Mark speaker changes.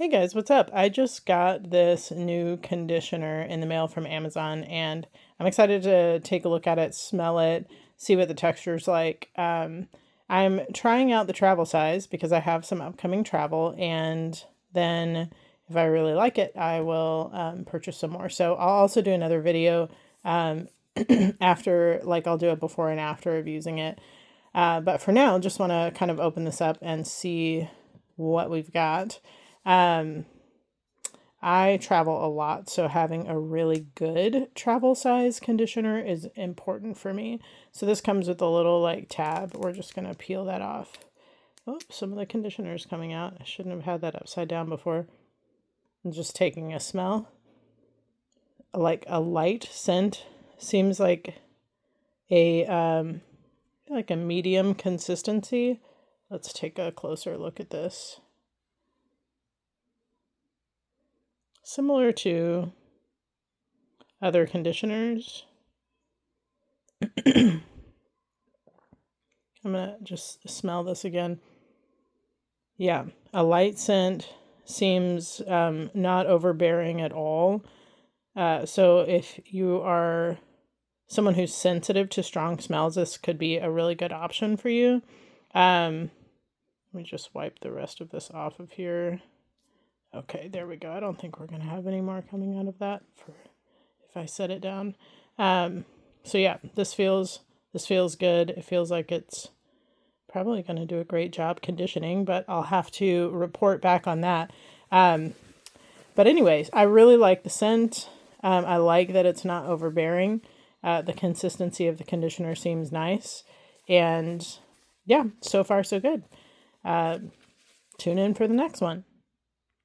Speaker 1: Hey guys, what's up? I just got this new conditioner in the mail from Amazon and I'm excited to take a look at it, smell it, see what the texture's like. I'm trying out the travel size because I have some upcoming travel, and then if I really like it, I will purchase some more. So I'll also do another video um, after, like I'll do a before and after of using it. But for now, just want to kind of open this up and see what we've got. Um, I travel a lot, so having a really good travel size conditioner is important for me. So this comes with a little like tab. We're just going to peel that off. Oh, some of the conditioner is coming out. I shouldn't have had that upside down before. I'm just taking a smell. Like a light scent. Seems a like a medium consistency. Let's take a closer look at this. Similar to other conditioners. I'm gonna just smell this again. Yeah, a light scent, seems not overbearing at all. So if you are someone who's sensitive to strong smells, this could be a really good option for you. Let me just wipe the rest of this off of here. Okay, there we go. I don't think we're going to have any more coming out of that if I set it down. So yeah, this feels good. It feels like it's probably going to do a great job conditioning, but I'll have to report back on that. But anyways, I really like the scent. I like that it's not overbearing. The consistency of the conditioner seems nice. And yeah, so far so good. Tune in for the next one.